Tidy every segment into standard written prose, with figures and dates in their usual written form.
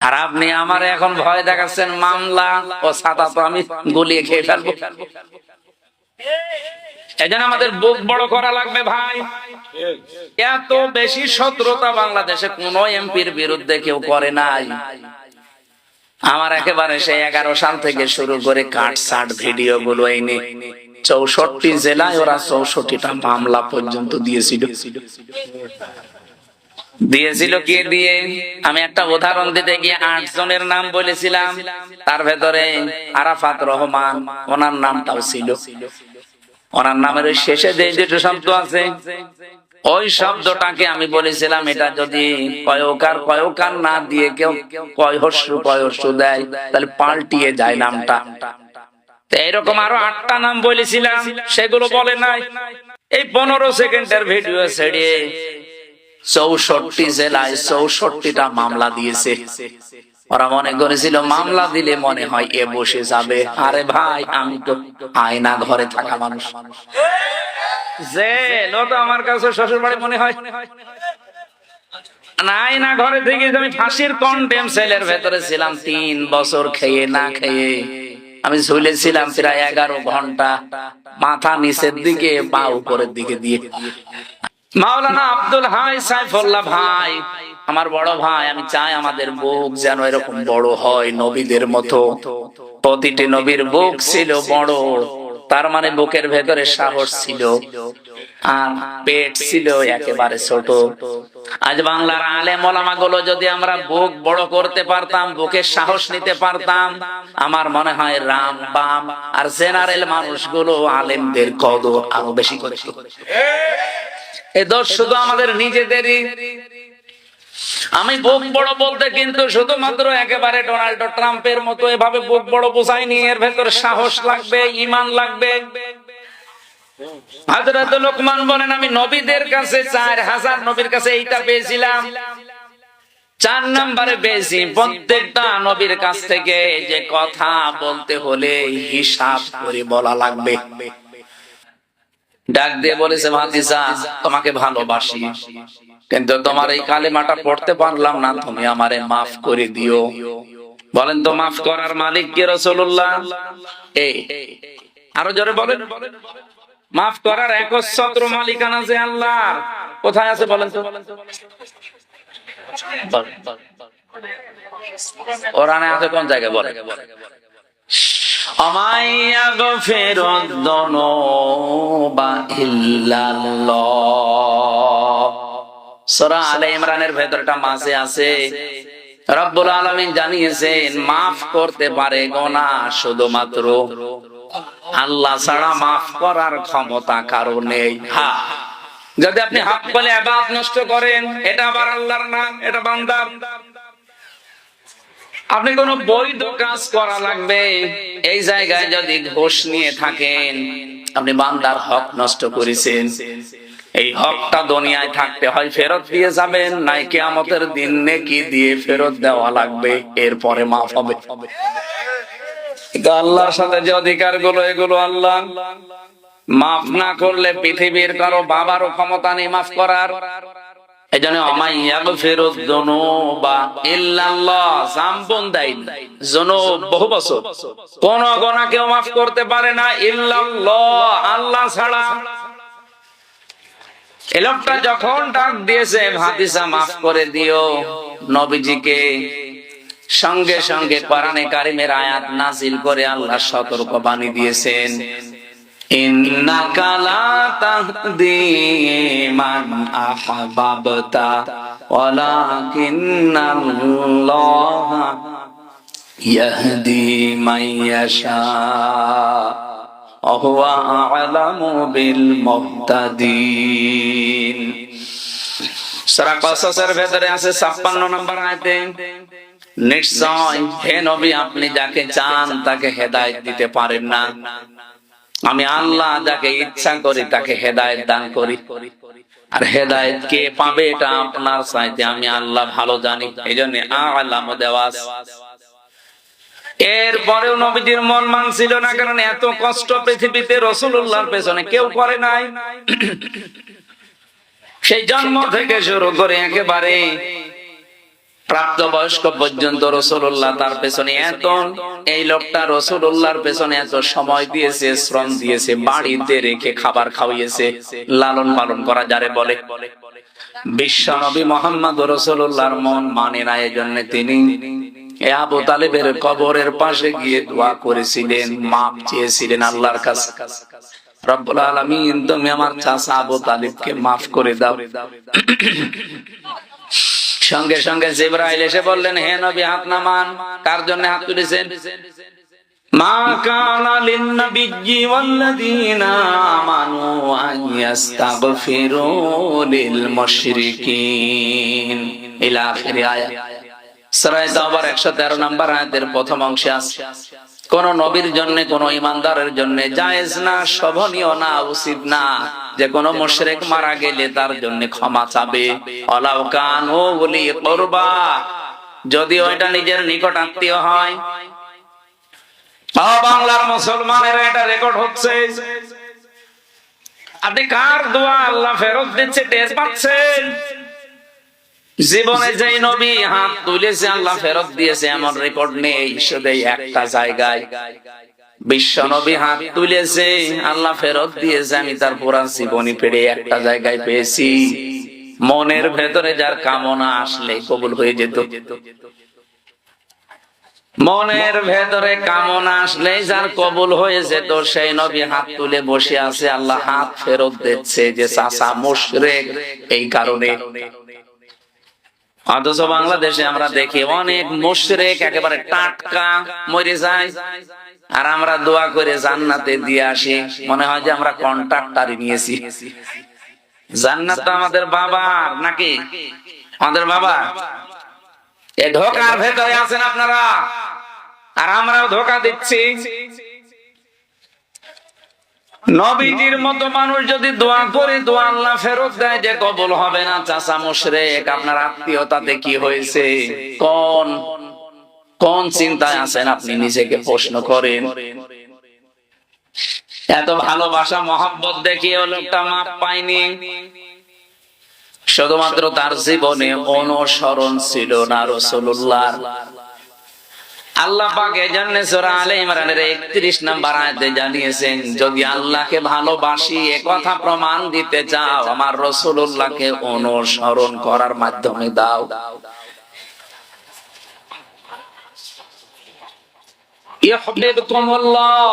আর আপনি আমার এখন ভয় দেখাচ্ছেন মামলা ও ছাতা তো আমি গলিয়ে খেয়ে ফেলবো। এজন্য আমাদের বুক বড় করা লাগবে ভাই। এত বেশি শত্রুতা বাংলাদেশে কোন এমপির বিরুদ্ধে কেউ করে নাই। আমার একেবারে সেই 11 সাল থেকে শুরু করে কাটসাট ভিডিও গুলো এনে 64 জেলায় ওরা 64টা মামলা পর্যন্ত দিয়েছিল। কে দিয়ে? আমি একটা উদাহরণ দিতে গিয়ে 8 জনের নাম বলেছিলাম, তার ভেতরে আরাফাত রহমান, ওনার নামটাও ছিল। ওনার নামের শেষে যে দুটো শব্দ আছে, ওই শব্দটাকে আমি বলেছিলাম এটা যদি কয়কার না দিয়ে কেউ কয়হস্য দেয় তাহলে পাল্টিয়ে যায় নামটা। এইরকম আরো 8টা নাম বলেছিলাম, সেগুলো বলে নাই। এই 15 সেকেন্ডের ভিডিও ছেড়ে 64 জেলায় 64টা মামলা দিয়েছে। ওরা মনে করেছিল মামলা দিলে মনে হয় এ বসে যাবে। আরে ভাই, আমি তো আয়না ঘরে থাকা মানুষ। জেল তো আমার কাছে শ্বশুর বাড়ি মনে হয়। আয়না ঘরে থেকে আমি ফাঁসির কন্ডেম সেলের ভেতরে ছিলাম 3 বছর খেয়ে না খেয়ে। আমি ঝুলেছিলাম প্রায় 11 ঘন্টা, মাথা নিচের দিকে পা উপরের দিকে দিয়ে। মাওলানা আব্দুল হাই সাইফুল্লাহ ভাই আমার বড় ভাই, আমি চাই আমাদের বুক যেন এরকম বড় হয় নবীদের মতো। প্রতিটি নবীর বুক ছিল বড়, তার মানে বুকের ভেতরে সাহস ছিল আর পেট ছিল একেবারে ছোট। আজ বাংলার আলেম ওলামা গুলো যদি আমরা বুক বড় করতে পারতাম, বুকের সাহস নিতে পারতাম, আমার মনে হয় রাম বাম আর জেনারেল মানুষগুলো আলেমদের কদর আরো বেশি করত। এ দোষ শুধু আমাদের নিজেদেরই। আমি বুক বড় বলতে কিন্তু শুধুমাত্র একেবারে ডোনাল্ড ট্রাম্পের মতো এভাবে বুক বড় বোঝাইনি। এর ভেতরে সাহস লাগবে, ঈমান লাগবে। হযরত লোকমান বলেন, আমি নবীদের কাছে 4000 নবীর কাছে এইটা পেয়েছিলাম, 4 নম্বরে পেয়েছি প্রত্যেকটা নবীর কাছ থেকে যে কথা বলতে হলে হিসাব করে বলা লাগবে। ডাক দিয়ে বলেছে, ভাতিজা তোমাকে ভালোবাসি, কিন্তু তোমার এই কালেমাটা পড়তে পারলাম না, তুমি আমারে মাফ করে দিও। বলেন তো মাফ করার মালিক কে? রাসূলুল্লাহ। আরো জোরে বলেন। মাফ করার একচ্ছত্র মালিকানা যে আল্লাহর। কোথায় আছে বলেন তো? কোরআনে আছে কোন জায়গায়? বলেন। সূরা আলে ইমরানের ভেতরটা মাঝে আছে, রব্বুল আলামিন জানিয়েছেন মাফ করতে পারে গুনাহ শুধুমাত্র আল্লাহ ছাড়া মাফ করার ক্ষমতা কারো নেই। হ্যাঁ, যদি আপনি হক বলে ইবাদত নষ্ট করেন, এটা আবার আল্লাহর নাম, এটা বান্দার। আপনি কোন বৈধ কাজ করা লাগবে, এই জায়গায় যদি ঘুষ নিয়ে থাকেন, আপনি বান্দার হক নষ্ট করেছেন। এই হকটা দুনিয়ায় থাকতে হয় ফেরত দিয়ে যাবেন, নাই কিয়ামতের দিন নেকি দিয়ে ফেরত দেওয়া লাগবে, এরপরে মাফ হবে। আল্লাহর সাথে যে অধিকার গুলো, এগুলো আল্লাহ মাফ না করলে পৃথিবীর কারো বাবারও ক্ষমতা নেই মাফ করার। এজন্য আমাইয়াগফিরুয যুনুবা ইল্লাল্লাহ, জামবুন দাইন, যুনুব বহু বছর, কোন গুনাহ কেউ মাফ করতে পারে না ইল্লাল্লাহ, আল্লাহ ছাড়া। এই লোকটা যখন ডাক দিয়েছে, ভাতিজা মাফ করে দিও নবীজিকে, সঙ্গে সঙ্গে কোরআনে কারিমের আয়াত নাযিল করে আল্লাহ সতর্ক বাণী দিয়েছেন, ইন্নাকা লা তাহদি মান আহবাবতা ওয়ালাকিন্নাল্লাহা ইয়াহদি মান ইয়াশা ওয়া হুয়া আ'লামু বিল মুহতাদিন। সূরা কসসের ভেতরে আছে 56 নম্বর আয়াতে, নিশ্চয় হে নবী আপনি যাকে চান তাকে হেদায়েত দিতে পারেন না, আমি আল্লাহ যাকে ইচ্ছা করি তাকে হেদায়েত দান করি। আর হেদায়েত কে পাবে এটা আপনার চাইতে আমি আল্লাহ ভালো জানি, এইজন্য আ'লাম দেওয়া। এরপরেও নবীজির মন মানছিল না, কারণ এত কষ্ট পৃথিবীতে রাসূলুল্লাহর পেছনে কেউ করে নাই। সেই জন্ম থেকে শুরু করে একেবারে প্রাপ্তবয়স্ক পর্যন্ত রাসূলুল্লাহ তার পেছনে এত, এই লোকটা রাসূলুল্লাহর পেছনে এত সময় দিয়েছে, শ্রম দিয়েছে, বাড়িতে রেখে খাবার খাওয়িয়েছে, লালন পালন করা যারে বলে। বিশ্বনবী মুহাম্মদ রাসূলুল্লাহর মন মানে না, এজন্য তিনি আবু তালেবের কবরের পাশে গিয়ে দোয়া করেছিলেন, মাপ চেয়েছিলেন আল্লাহর কাছে, রব্বুল আলামিন তুমি আমার চাচা আবু তালেবকে মাফ করে দাও। সঙ্গে সঙ্গে জিবরাইল এসে বললেন, হে নবী হাত নামান। কার জন্য হাত তুলেছেন? মা কানা লিন-নাবিয়্যি ওয়াল্লাযীনা আমানু আন ইস্তাগফিরু লিল মুশরিকিন ইলা আখির আয়াত। সূরা তাওবার 113 নম্বর আয়াতের প্রথম অংশে আছে, কোন নবীর জন্য, কোন ঈমানদারের জন্য জায়েজ না, শোভনীয় না, উচিত না যে কোন মুশরিক মারা গেলে তার জন্য ক্ষমা চাবে। ওয়ালাউ কানু উলি কুরবা, যদি ওইটা নিজের নিকট আত্মীয় হয়। বাংলার মুসলমানেরা এটা রেকর্ড হচ্ছে, আপনি কার দোয়া আল্লাহ ফেরত দিচ্ছে টের পাচ্ছেন? জীবনে যেই নবী হাত তুলেছে আল্লাহ ফেরত দিয়েছে এমন রেকর্ড নেই, শুধু একটা জায়গায় বিশ্ব নবী হাত তুলেছে আল্লাহ ফেরত দিয়েছে, আমি তার পুরা জীবনী পেড়ে একটা জায়গায় পেয়েছি। মনের ভেতরে যার কামনা আসলে কবুল হয়ে যেত, মনের ভেতরে কামনা আসলে যার কবুল হয়ে যেত, সেই নবী হাত তুলে বসে আছে, আল্লাহ হাত ফেরত দিচ্ছে যে চাচা মুশরিক এই কারণে। অথচ বাংলাদেশে আমরা দেখি অনেক মুশরিক একেবারে টাটকা মরে যায়, আর আমরা দোয়া করে জান্নাতে দিয়ে আসি, মনে হয় যে আমরা কন্ট্রাক্টরি নিয়েছি। জান্নাত তো আমাদের বাবার নাকি? আমাদের বাবা। এই ধোকার ভেতরে আছেন আপনারা, আর আমরাও ধোকা দিচ্ছি। নবীজির মতো মানুষ যদি দোয়া করে দোয়া আল্লাহ ফেরত দেয় যে কবুল হবে না, চাচা মুশরিক, আপনার আত্মীয়তাতে কি হয়েছে? কোন কোন চিন্তায় আছেন আপনি নিজেকে প্রশ্ন করেন। এত ভালোবাসা মহব্বত দেখিয়ে লোকটা মাপ পায়নি, শুধুমাত্র তার জীবনে অনুসরণ ছিল না রাসূলুল্লাহর। আল্লাহ পাক এজন্য সূরা আলে ইমরানের 31 নম্বর আয়াতে জানিয়েছেন, যদি আল্লাহকে ভালোবাসি এ কথা প্রমাণ দিতে চাও, আমার রাসূলুল্লাহকে অনুসরণ করার মাধ্যমে দাও। ইউহিব্বুকুমুল্লাহ,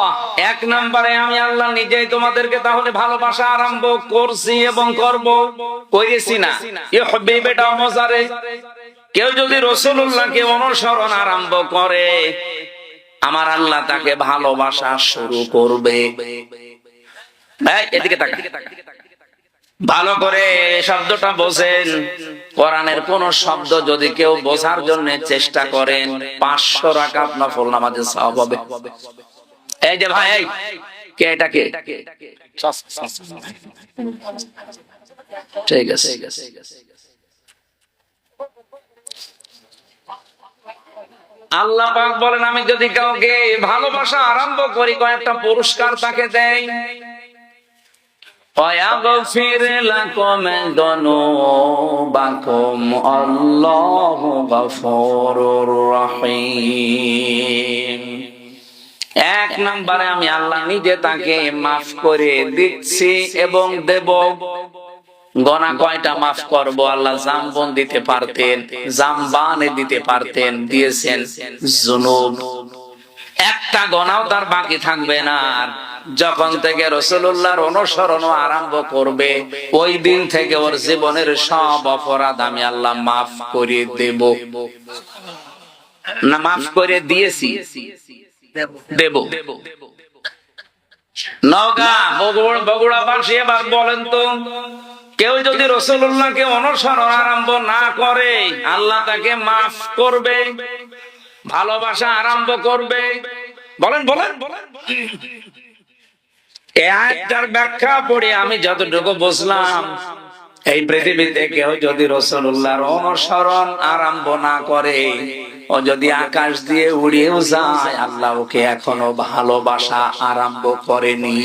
এক নম্বরে আমি আল্লাহ নিজেই তোমাদেরকে তাহলে ভালোবাসা আরম্ভ করছি এবং করব, করেছি না। ইউহিব্বু এটা মজারে, কেউ যদি রাসূলুল্লাহকে অনুসরণ আরম্ভ করে, আমার আল্লাহ তাকে ভালোবাসা শুরু করবে। এদিকে তাকা, ভালো করে শব্দটা বোঝেন। কোরআনের কোন শব্দ যদি কেউ বোঝার জন্য চেষ্টা করেন, 500 রাকাত নফল নামাজের সওয়াব হবে। এই যে ভাই, এই কে এটা কে? ঠিক আছে, আল্লাহ পাক বলেন, আমি যদি কাউকে ভালোবাসা আরম্ভ করি, কয়েকটা পুরস্কার তাকে দেই। ওয়াগফির লাকুম যুনুবাকুম আল্লাহু গফুরুর রহিম। এক নম্বরে আমি আল্লাহ নিজে তাকে মাফ করে দিচ্ছি এবং দেব। গোনা কয়টা মাফ করব? আল্লাহ জামবন দিতে পারতেন, জামবানে দিতে পারতেন, দিয়েছেন যুনুব। একটা গোনাও তার বাকি থাকবে না। যখন থেকে রাসূলুল্লাহর অনুসরণ আরম্ভ করবে, ওই দিন থেকে ওর জীবনের সব অপরাধ আমি আল্লাহ মাফ করে দেব। না, মাফ করে দিয়েছি, দেব। নওগাঁ বগুড়াবাসী এবার বলেন তো, কেউ যদি রাসূলুল্লাহকে অনুসরণ আরম্ভ না করে, আল্লাহ তাকে মাফ করবে, ভালোবাসা আরম্ভ করবে? বলেন বলেন বলেন। এই আয়াতটার ব্যাখ্যা পড়ে আমি যতটুকু বুঝলাম, এই পৃথিবীতে কেউ যদি রাসূলুল্লাহর অনুসরণ আরম্ভ না করে, ও যদি আকাশ দিয়ে উড়িয়েও যায়, আল্লাহ ওকে এখনো ভালোবাসা আরম্ভ করেনি।